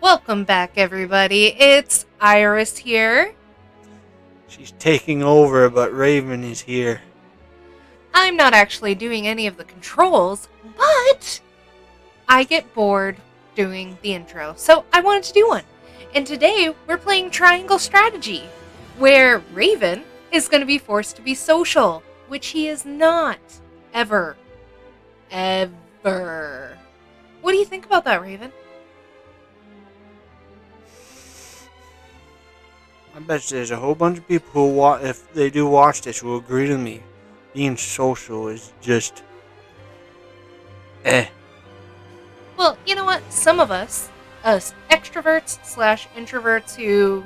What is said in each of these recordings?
Welcome back, everybody. It's Iris here. She's taking over, but Raven is here. I'm not actually doing any of the controls, but I get bored doing the intro, so I wanted to do one. And today, we're playing Triangle Strategy, where Raven is going to be forced to be social, which he is not. Ever. Ever. What do you think about that, Raven? I bet there's a whole bunch of people who, if they do watch this, will agree with me. Being social is just, Well, you know what? Some of us extroverts/introverts who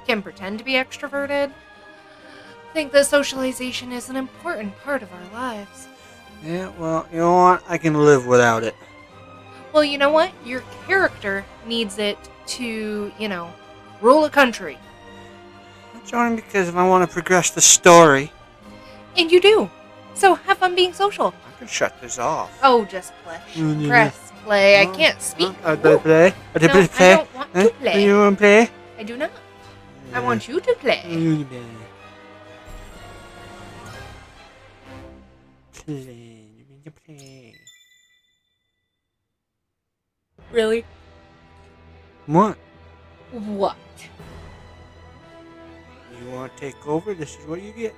can pretend to be extroverted, think that socialization is an important part of our lives. Yeah, well, you know what? I can live without it. Well, you know what? Your character needs it to, rule a country. That's only because if I want to progress the story, And you do. So have fun being social. I can shut this off. Oh, just press play. I can't speak. I play. I don't want to play. You want to play? I do not. I want you to play. Play. Really? What? What? You want to take over? This is what you get.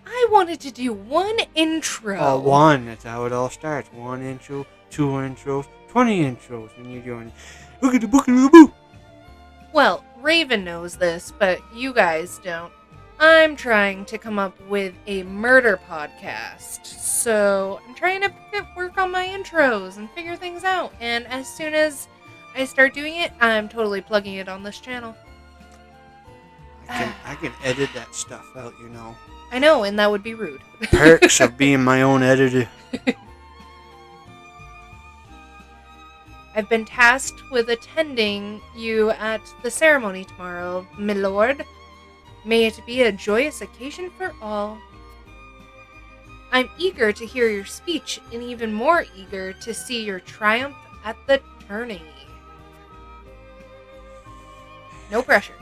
I wanted to do one intro. Oh, one. That's how it all starts. One intro, two intros, 20 intros when you're doing boo. Well, Raven knows this, but you guys don't. I'm trying to come up with a murder podcast. So I'm trying to work on my intros and figure things out. And as soon as I start doing it, I'm totally plugging it on this channel. I can edit that stuff out, you know. I know, and that would be rude. Perks of being my own editor. I've been tasked with attending you at the ceremony tomorrow, my lord. May it be a joyous occasion for all. I'm eager to hear your speech, and even more eager to see your triumph at the tourney. No pressure.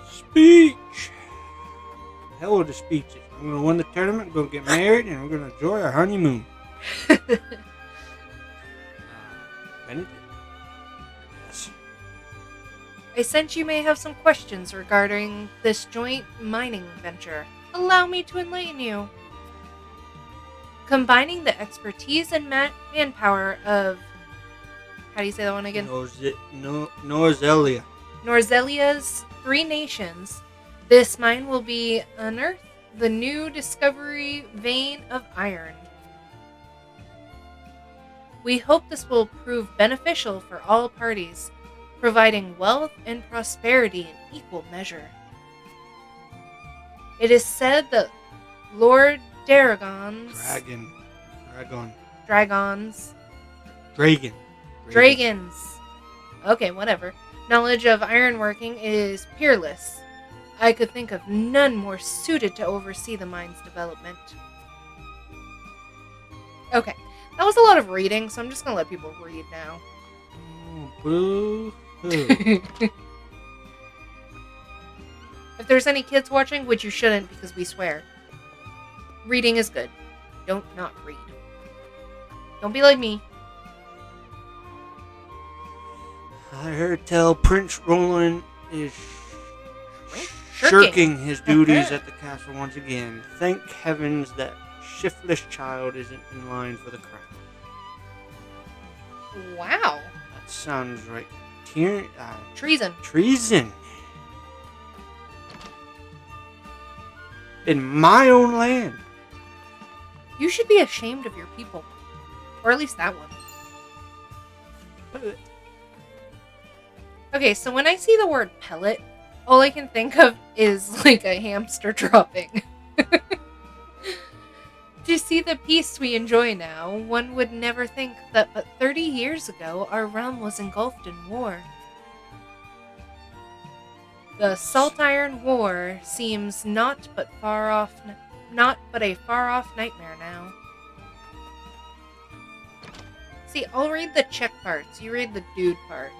Speech! Hell with the speeches. I'm going to win the tournament, I'm going to get married, and we're going to enjoy our honeymoon. Benedict? Yes. I sense you may have some questions regarding this joint mining venture. Allow me to enlighten you. Combining the expertise and manpower of... How do you say that one again? Norzelia. Norzelia's 3 nations, this mine will be unearthed the new discovery vein of iron. We hope this will prove beneficial for all parties, providing wealth and prosperity in equal measure. It is said that Lord Dragons. Okay, whatever. Knowledge of ironworking is peerless. I could think of none more suited to oversee the mine's development. Okay, that was a lot of reading, so I'm just going to let people read now. Oh, boo-hoo. If there's any kids watching, which you shouldn't because we swear, reading is good. Don't not read. Don't be like me. I heard tell Prince Roland is shirking his duties at the castle once again. Thank heavens that shiftless child isn't in line for the crown. Wow. That sounds right. Treason. Treason. In my own land. You should be ashamed of your people. Or at least that one. Okay, so when I see the word pellet, all I can think of is like a hamster dropping. To see the peace we enjoy now, one would never think that but 30 years ago our realm was engulfed in war. The Salt Iron War seems not but a far off nightmare now. See, I'll read the chick parts, you read the dude parts.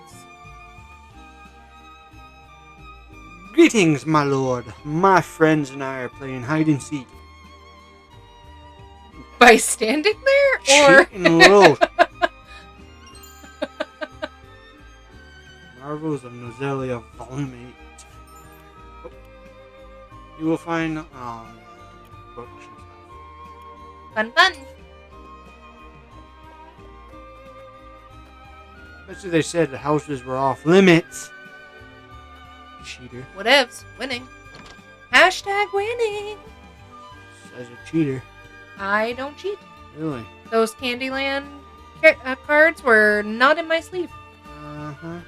Greetings, my lord. My friends and I are playing hide and seek. By standing there, or Cheating low. Marvels of Nozelia Volume 8. Oh. You will find books and stuff. fun, fun. Especially they said the houses were off limits. Cheater. Whatevs, winning. Hashtag winning. Says a cheater. I don't cheat. Really? Those Candyland cards were not in my sleeve. Uh-huh.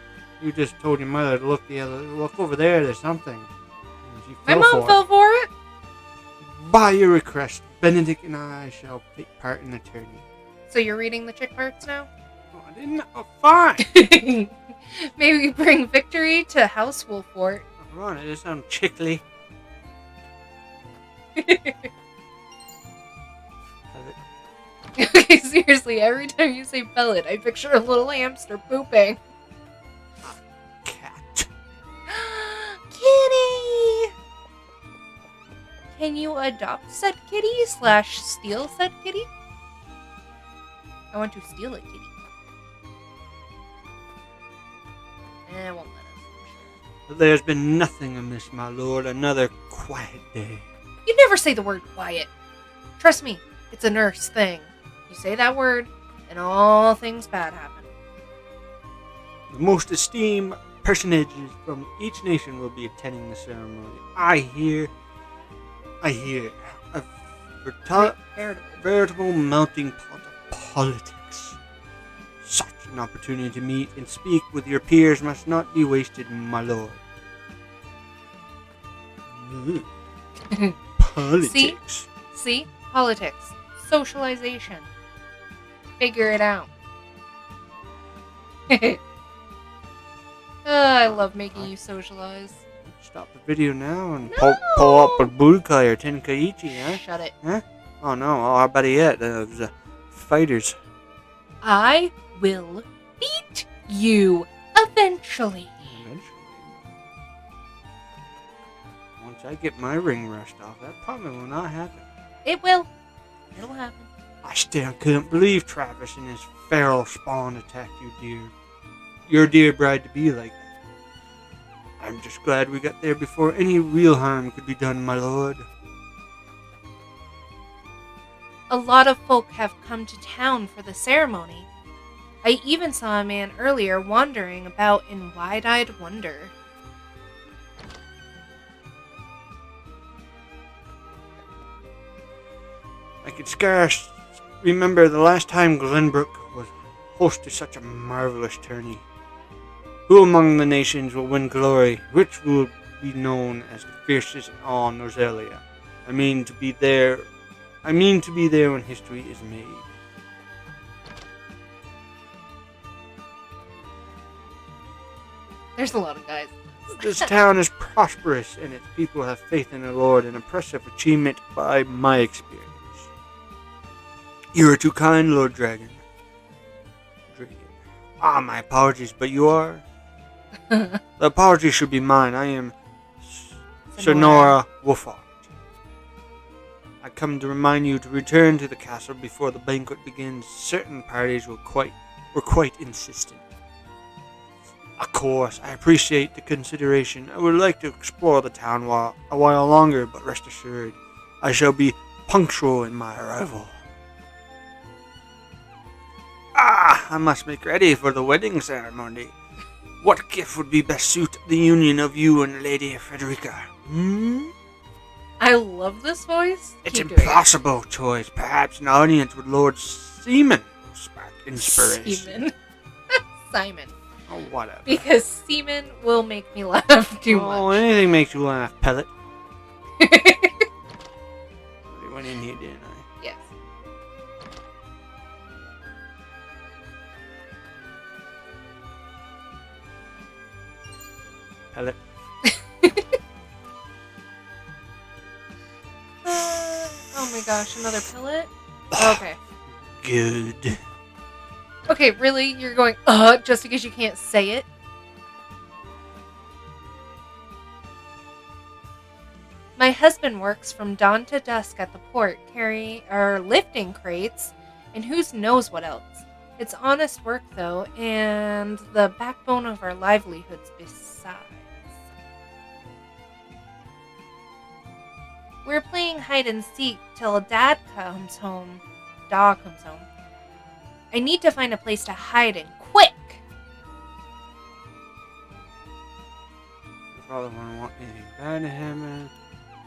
You just told your mother to look over there, there's something. And she My fell mom for fell for it. By your request, Benedict and I shall take part in the tourney. So you're reading the chick parts now? Oh, I didn't. Oh, fine. Maybe bring victory to House Wolfort. Hold on, it just sounds chickly. Okay, seriously, every time you say pellet, I picture a little hamster pooping. Cat. Kitty! Can you adopt said kitty / steal said kitty? I want to steal a kitty. It won't let us, I'm sure. There's been nothing amiss, my lord. Another quiet day. You never say the word quiet. Trust me, it's a nurse thing. You say that word, and all things bad happen. The most esteemed personages from each nation will be attending the ceremony. I hear a veritable melting pot of politics. Such an opportunity to meet and speak with your peers must not be wasted, my lord. Politics. See? Politics. Socialization. Figure it out. I love making you socialize. Stop the video now and No! pull up a Budokai or Tenkaichi, huh? Shut it. Huh? Oh no, how about it? Those fighters. I will beat you eventually. Eventually. Once I get my ring rushed off, that probably will not happen. It will. It'll happen. I still couldn't believe Travis and his feral spawn attacked your dear bride to be like that. I'm just glad we got there before any real harm could be done, my lord. A lot of folk have come to town for the ceremony. I even saw a man earlier wandering about in wide-eyed wonder. I could scarce remember the last time Glenbrook was host to such a marvelous tourney. Who among the nations will win glory? Which will be known as the fiercest in all Nozelia? I mean to be there when history is made. There's a lot of guys. This town is prosperous, and its people have faith in the Lord, an impressive achievement by my experience. You are too kind, Lord Dragon. My apologies, but you are? The apology should be mine. I am Sonora Wolfort. I come to remind you to return to the castle before the banquet begins. Certain parties were quite insistent. Of course, I appreciate the consideration. I would like to explore the town a while longer, but rest assured, I shall be punctual in my arrival. I must make ready for the wedding ceremony. What gift would be best suit the union of you and Lady Frederica? I love this voice. It's Keep doing it. impossible choice. Perhaps an audience with Lord Seaman will spark inspiration. Simon. Oh, whatever. Because Seaman will make me laugh too Oh, much. anything makes you laugh, pellet. I went in here, didn't I? Yes. Pellet. Oh my gosh, another pellet? Okay. Good. Okay, really? You're going, just because you can't say it? My husband works from dawn to dusk at the port, lifting crates, and who knows what else. It's honest work, though, and the backbone of our livelihoods besides. We're playing hide and seek till Dad comes home. Dog comes home. I need to find a place to hide in quick! Your father wouldn't want anything bad to happen.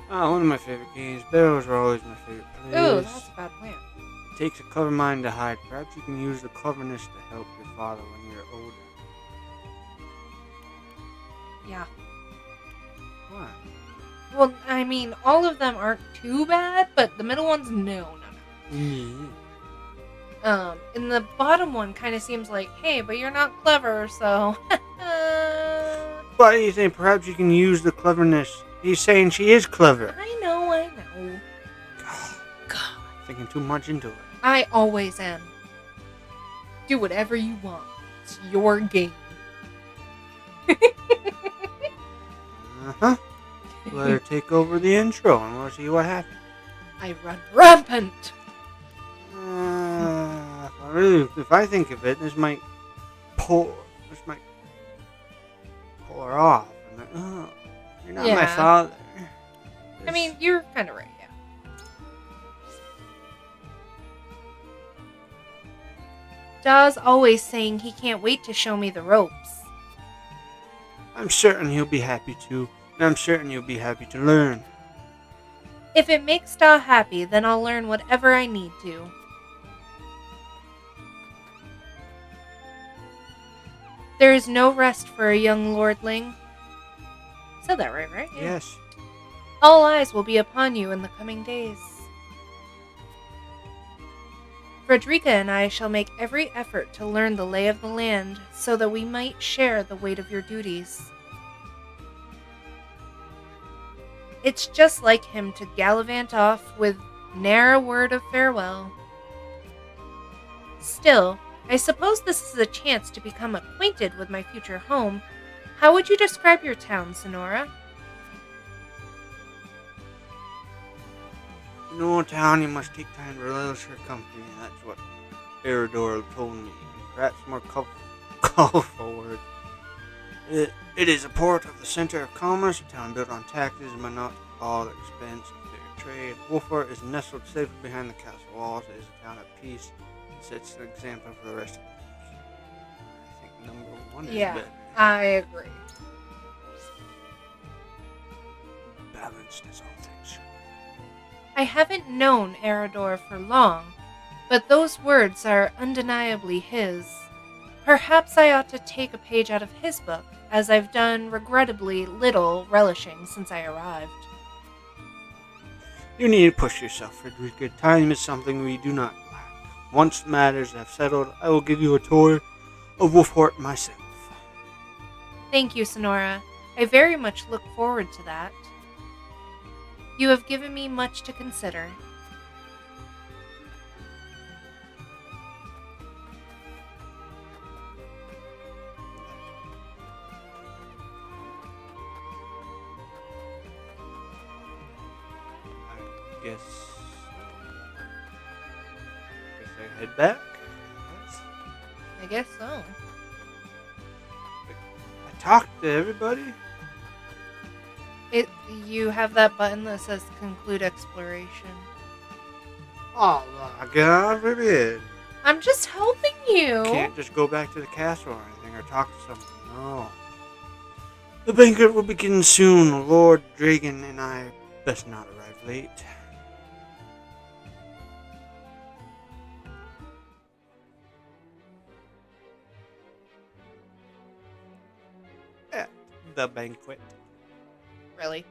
One of my favorite games. Barrels are always my favorite place. Ooh, that's a bad plan. It takes a clever mind to hide. Perhaps you can use the cleverness to help your father when you're older. Yeah. What? Well, I mean, all of them aren't too bad, but the middle one's no. Mm-hmm. And the bottom one kind of seems like, hey, but you're not clever, so... But he's saying perhaps you can use the cleverness. He's saying she is clever. I know. God. Thinking too much into it. I always am. Do whatever you want. It's your game. Uh-huh. Let her take over the intro and we'll see what happens. I run rampant. If I think of it, this might pull her off. I'm like, oh, you're not my father. I mean, you're kind of right, yeah. Da's always saying he can't wait to show me the ropes. I'm certain he'll be happy to, and I'm certain you'll be happy to learn. If it makes Da happy, then I'll learn whatever I need to. There is no rest for a young lordling. Said that right? Yeah. Yes. All eyes will be upon you in the coming days. Frederica and I shall make every effort to learn the lay of the land so that we might share the weight of your duties. It's just like him to gallivant off with ne'er a word of farewell. Still, I suppose this is a chance to become acquainted with my future home. How would you describe your town, Sonora? In no town, you must take time to relish her company. That's what Eridor told me. Perhaps more colorful words. It is a port of the center of commerce, a town built on taxes, but not all expense of fair trade. Wolfort is nestled safely behind the castle walls. It is a town at peace. It sets an example for the rest of the I think number one is better. I agree. Balanced as all things should be. I haven't known Eridor for long, but those words are undeniably his. Perhaps I ought to take a page out of his book, as I've done regrettably little relishing since I arrived. You need to push yourself, Frederica. Time is something we do not lack. Once matters have settled, I will give you a tour of Wolfort myself. Thank you, Sonora. I very much look forward to that. You have given me much to consider. Guess I head back. I guess so. I talked to everybody. You have that button that says conclude exploration. Oh my God, forbid. I'm just helping you. Can't just go back to the castle or anything or talk to someone. No. The banquet will begin soon. Lord Dragon and I best not arrive late. At the banquet. Really?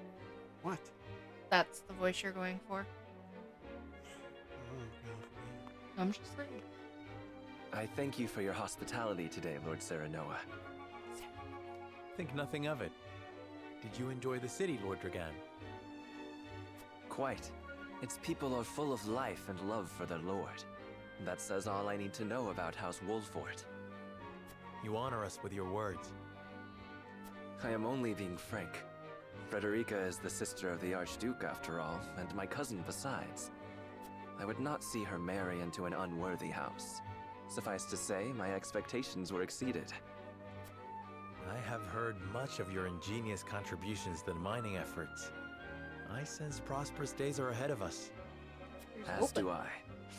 What? That's the voice you're going for? I'm just saying. I thank you for your hospitality today, Lord Serenoa. Think nothing of it. Did you enjoy the city, Lord Dragan? Quite. Its people are full of life and love for their lord. That says all I need to know about House Wolfort. You honor us with your words. I am only being frank. Frederica is the sister of the Archduke, after all, and my cousin besides. I would not see her marry into an unworthy house. Suffice to say, my expectations were exceeded. I have heard much of your ingenious contributions to the mining efforts. I sense prosperous days are ahead of us. As do I.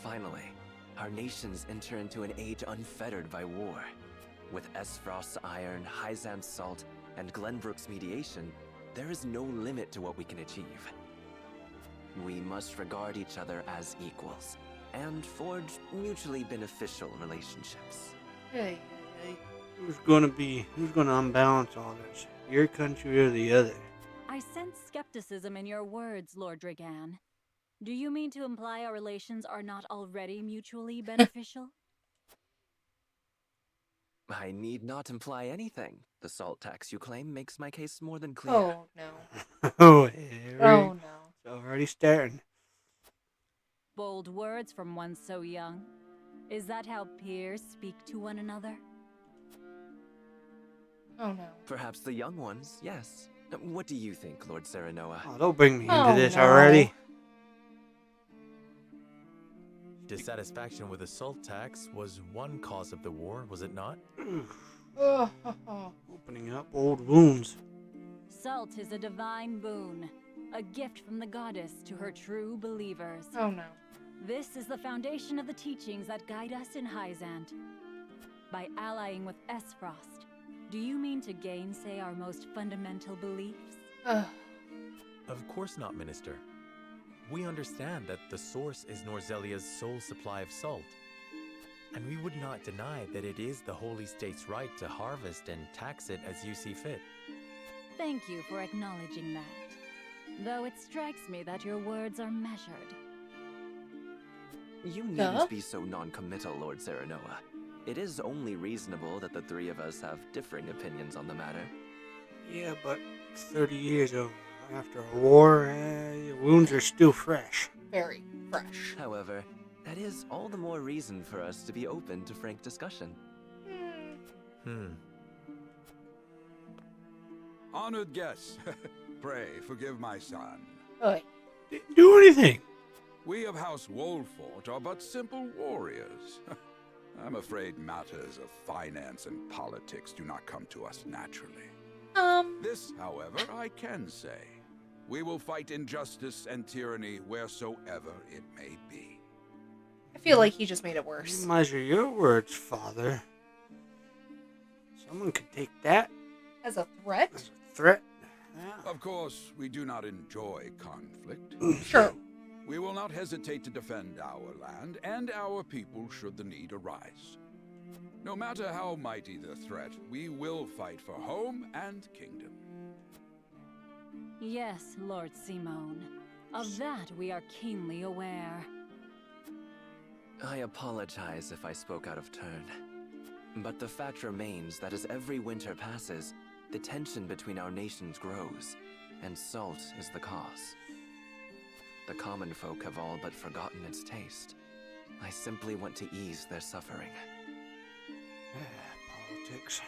Finally, our nations enter into an age unfettered by war. With Esfrost's iron, Hyzan's salt, and Glenbrook's mediation, there is no limit to what we can achieve. We must regard each other as equals, and forge mutually beneficial relationships. Hey. Who's gonna unbalance all this? Your country or the other? I sense skepticism in your words, Lord Dragan. Do you mean to imply our relations are not already mutually beneficial? I need not imply anything. The salt tax you claim makes my case more than clear. Oh no. Oh, Oh no. It's already starting. Bold words from one so young. Is that how peers speak to one another? Oh no. Perhaps the young ones, yes. What do you think, Lord Serenoa? Oh, don't bring me into Oh, this no. already. Dissatisfaction with the salt tax was one cause of the war, was it not? Oh. Opening up old wounds. Salt is a divine boon, a gift from the goddess to her true believers. Oh no. This is the foundation of the teachings that guide us in Hyzant. By allying with Esfrost, do you mean to gainsay our most fundamental beliefs? Ugh. Of course not, Minister. We understand that the source is Norzelia's sole supply of salt. And we would not deny that it is the Holy State's right to harvest and tax it as you see fit. Thank you for acknowledging that. Though it strikes me that your words are measured. You needn't be so non-committal, Lord Serenoa. It is only reasonable that the three of us have differing opinions on the matter. Yeah, but 30 years after a war, your wounds are still fresh. Very fresh. However, that is all the more reason for us to be open to frank discussion. Honored guests, pray forgive my son. Oi. Didn't do anything. We of House Wolfort are but simple warriors. I'm afraid matters of finance and politics do not come to us naturally. This, however, I can say. We will fight injustice and tyranny wheresoever it may be. I feel like he just made it worse. You measure your words, Father. Someone could take that As a threat? as a threat. Yeah. Of course, we do not enjoy conflict. Sure. We will not hesitate to defend our land and our people should the need arise. No matter how mighty the threat, we will fight for home and kingdom. Yes, Lord Simone. Of that we are keenly aware. I apologize if I spoke out of turn. But the fact remains that as every winter passes, the tension between our nations grows, and salt is the cause. The common folk have all but forgotten its taste. I simply want to ease their suffering. Politics.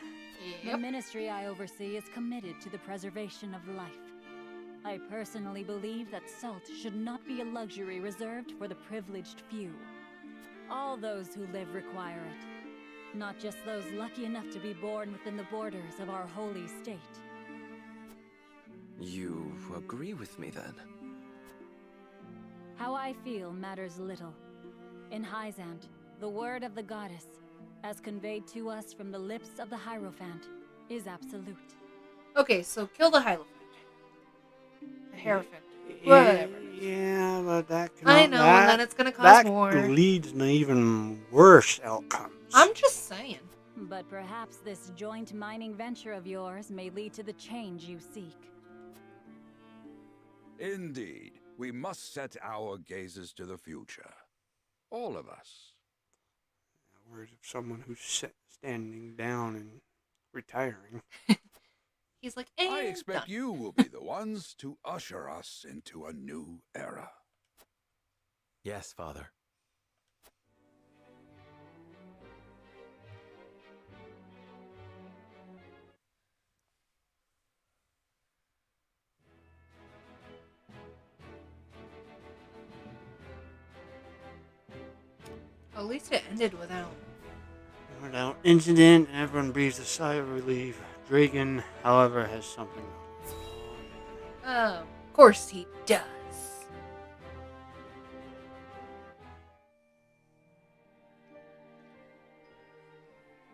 The ministry I oversee is committed to the preservation of life. I personally believe that salt should not be a luxury reserved for the privileged few. All those who live require it, not just those lucky enough to be born within the borders of our holy state. You agree with me then? How I feel matters little. In Hyzant, the word of the goddess, as conveyed to us from the lips of the Hierophant, is absolute. Okay, so kill the Hierophant. The Hierophant. Whatever. Yeah, but that can I know, and then it's gonna cause more. That leads to even worse outcomes. I'm just saying. But perhaps this joint mining venture of yours may lead to the change you seek. Indeed, we must set our gazes to the future. All of us. Words of someone who's standing down and retiring. He's like, I and expect done. you will be the ones to usher us into a new era. Yes, Father. At least it ended without. Without incident, everyone breathes a sigh of relief. Draken, however, has something Of course he does.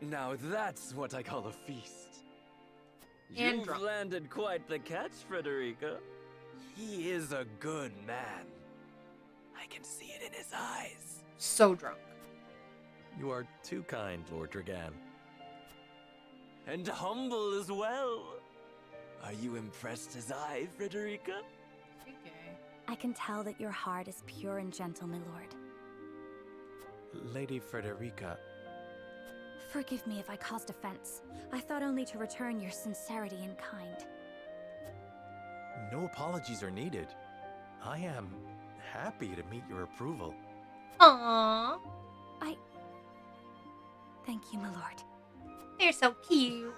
Now that's what I call a feast. And You've drunk. landed quite the catch, Frederica. He is a good man. I can see it in his eyes. So drunk. You are too kind, Lord Dragan. And humble as well. Are you impressed as I, Frederica? Okay. I can tell that your heart is pure and gentle, my lord. Lady Frederica, Forgive me if I caused offense. I thought only to return your sincerity and kind. no apologies are needed. I am happy to meet your approval. Aww. Thank you, my lord. They're so cute.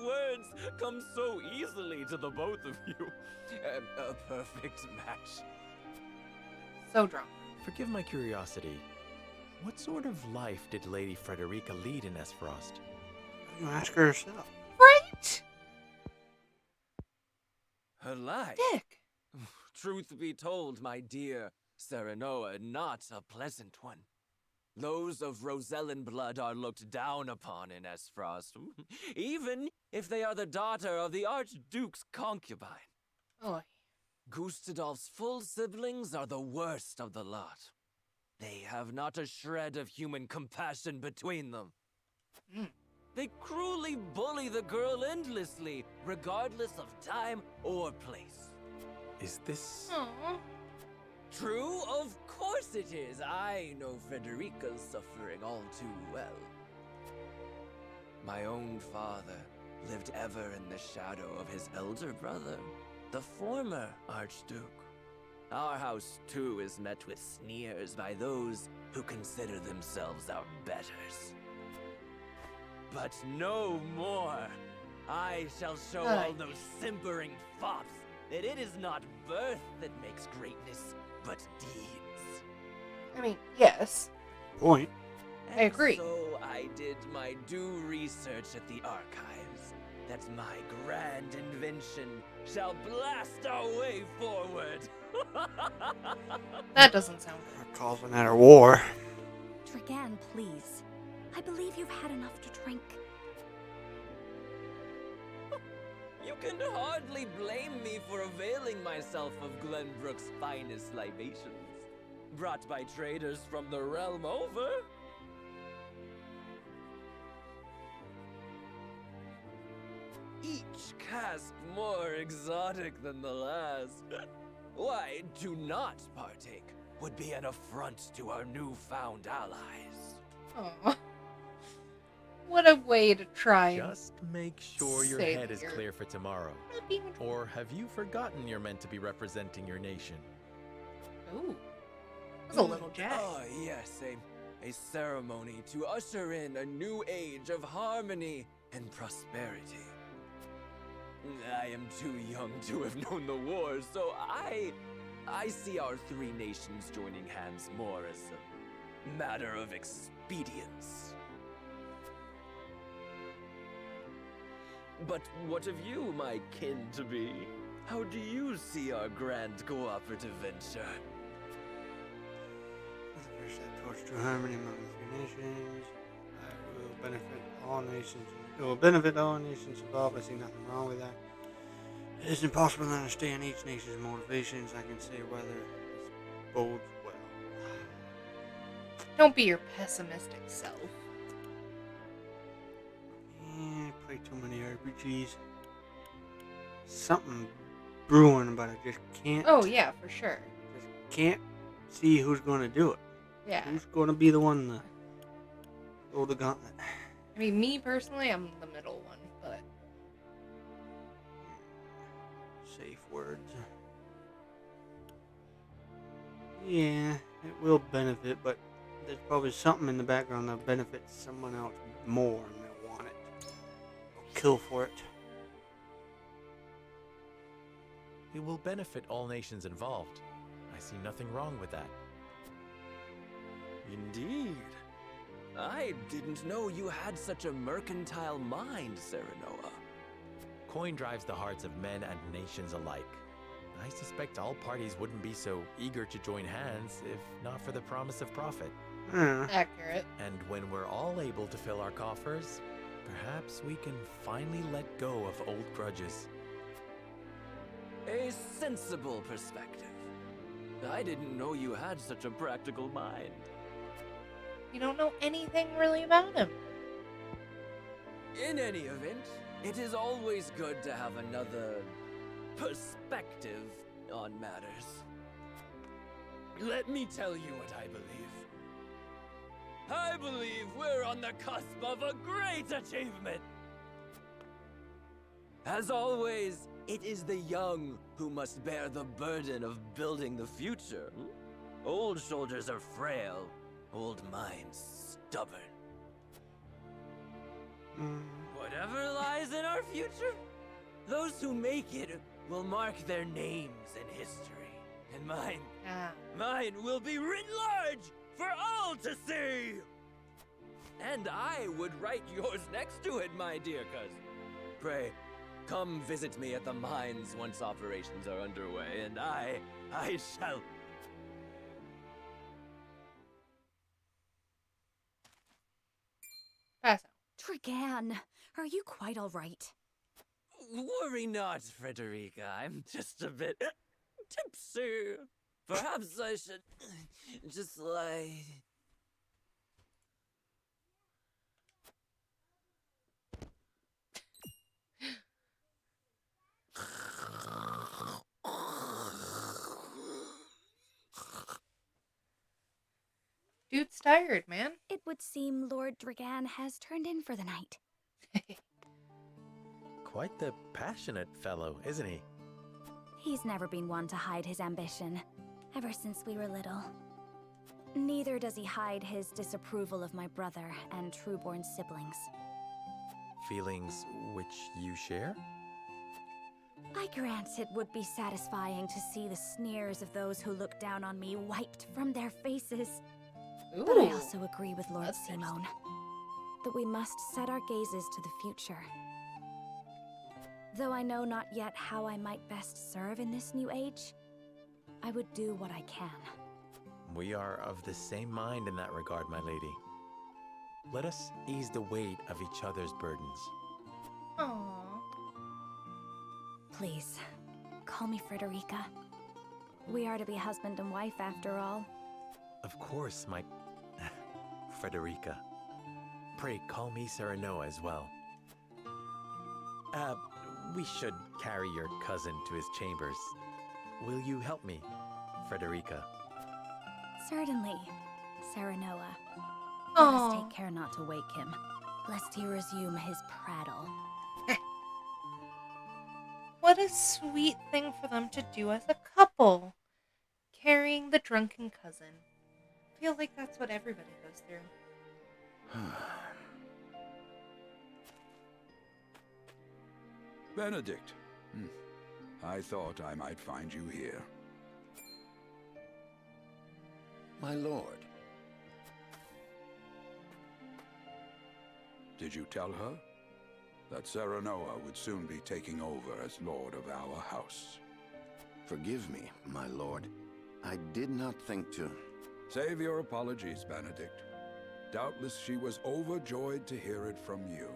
Words come so easily to the both of you. A perfect match. So drunk. Forgive my curiosity. What sort of life did Lady Frederica lead in Aspirations? You ask her herself. Right? Her life. Dick. Truth be told, my dear Serenoa, not a pleasant one. Those of Rosellan blood are looked down upon in Aspirations, even if they are the daughter of the Archduke's concubine. Oh. Gustadolf's full siblings are the worst of the lot. They have not a shred of human compassion between them. Mm. They cruelly bully the girl endlessly, regardless of time or place. Is this... Aww. True? Of course it is. I know Frederica's suffering all too well. My own father lived ever in the shadow of his elder brother, the former Archduke. Our house, too, is met with sneers by those who consider themselves our betters. But no more! I shall show all those simpering fops that it is not birth that makes greatness, but deeds. I mean, yes. Point. I agree. So I did my due research at the archives, that my grand invention shall blast our way forward. That doesn't sound good. We're causing at her war. Dragan, please. I believe you've had enough to drink. You can hardly blame me for availing myself of Glenbrook's finest libations, brought by traders from the realm over. Each cask more exotic than the last. Why, to not partake would be an affront to our newfound allies. Aw. What a way to try and Just make sure your Save head is your- clear for tomorrow. not be much- Or have you forgotten you're meant to be representing your nation? Ooh. That's a little jack. Oh, yes, a ceremony to usher in a new age of harmony and prosperity. I am too young to have known the war, so I see our three nations joining hands more as a matter of expedience. But what of you, my kin-to-be? How do you see our grand cooperative venture? As a first step towards true harmony among the three nations, I will benefit all nations. It will benefit all nations involved. I see nothing wrong with that. It is impossible to understand each nation's motivations. I can say whether this bodes well. Don't be your pessimistic self. I play too many RPGs. Something brewing, but I just can't. Oh, yeah, for sure. Just can't see who's going to do it. Yeah. Who's going to be the one to throw the gauntlet? I mean, me personally, I'm the middle one, but Safe words. Yeah, it will benefit, but there's probably something in the background that benefits someone else more and they'll want it. They'll kill for it. It will benefit all nations involved. I see nothing wrong with that. Indeed. I didn't know you had such a mercantile mind, Serenoa. Coin drives the hearts of men and nations alike. I suspect all parties wouldn't be so eager to join hands if not for the promise of profit. Accurate. And when we're all able to fill our coffers, perhaps we can finally let go of old grudges. A sensible perspective. I didn't know you had such a practical mind. You don't know anything really about him. In any event, it is always good to have another perspective on matters. Let me tell you what I believe. I believe we're on the cusp of a great achievement. As always, it is the young who must bear the burden of building the future. Old shoulders are frail, old minds stubborn. Whatever lies in our future, those who make it will mark their names in history. And mine will be written large for all to see! And I would write yours next to it, my dear cousin. Pray, come visit me at the mines once operations are underway, and I shall... Pass out. Drunken, are you quite all right? Worry not, Frederica. I'm just a bit tipsy. Perhaps I should just lie. Dude's tired, man. It would seem Lord Drunken has turned in for the night. Quite the passionate fellow, isn't he? He's never been one to hide his ambition, ever since we were little. Neither does he hide his disapproval of my brother and Trueborn siblings. Feelings which you share? I grant it would be satisfying to see the sneers of those who look down on me wiped from their faces. But I also agree with Lord Simone that we must set our gazes to the future. Though I know not yet how I might best serve in this new age, I would do what I can. We are of the same mind in that regard, my lady. Let us ease the weight of each other's burdens. Aww. Please, call me Frederica. We are to be husband and wife after all. Of course, my... Frederica. Pray call me Serenoa as well. We should carry your cousin to his chambers. Will you help me, Frederica? Certainly, Serenoa. Let Aww. us take care not to wake him, lest he resume his prattle. What a sweet thing for them to do as a couple. Carrying the drunken cousin. I feel like that's what everybody goes through. Benedict. I thought I might find you here. My lord. Did you tell her that Serenoa would soon be taking over as lord of our house? Forgive me, my lord. I did not think to... Save your apologies, Benedict. Doubtless she was overjoyed to hear it from you.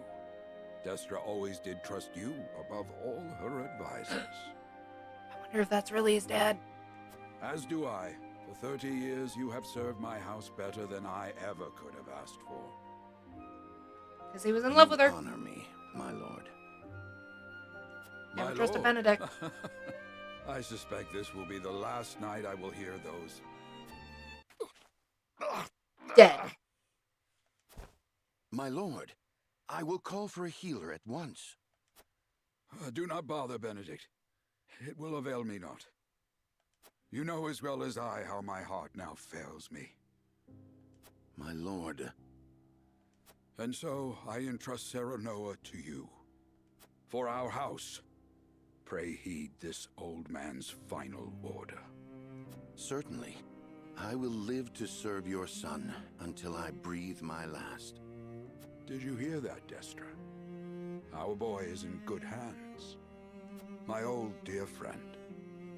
Destra always did trust you above all her advisors. I wonder if that's really his dad. As do I. For 30 years, you have served my house better than I ever could have asked for. Because he was in love with her. Honor me, my lord. Never My trust a lord. Benedict. I suspect this will be the last night I will hear those. Dead. My lord, I will call for a healer at once. Do not bother, Benedict. It will avail me not. You know as well as I how my heart now fails me. My lord. And so I entrust Serenoa to you. For our house, pray heed this old man's final order. Certainly. I will live to serve your son until I breathe my last. Did you hear that, Destra? Our boy is in good hands. My old dear friend.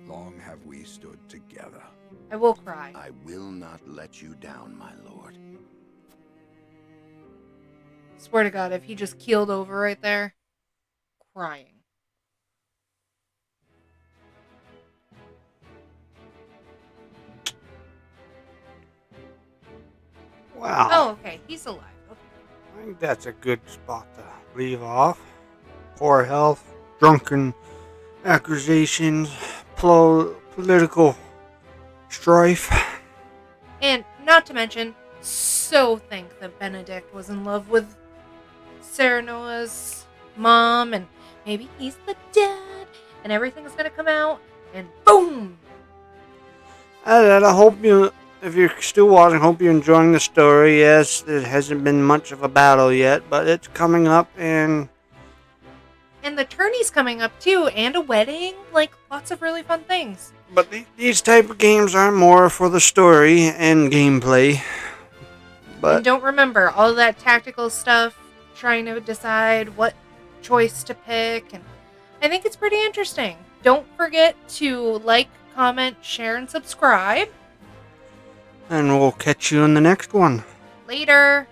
Long have we stood together. I will cry. I will not let you down, my lord. Swear to God, if he just keeled over right there, crying. Wow. Oh, okay. He's alive. Okay. I think that's a good spot to leave off. Poor health, drunken accusations, political strife. And not to mention, so think that Benedict was in love with Serenoa's mom, and maybe he's the dad, and everything's gonna come out, and boom! And I hope you, if you're still watching, hope you're enjoying the story. Yes, there hasn't been much of a battle yet, but it's coming up, and the tourney's coming up too, and a wedding, like lots of really fun things. but these type of games are more for the story and gameplay. But And don't remember all that tactical stuff, trying to decide what choice to pick, and I think it's pretty interesting. Don't forget to like, comment, share, and subscribe. and we'll catch you in the next one. Later.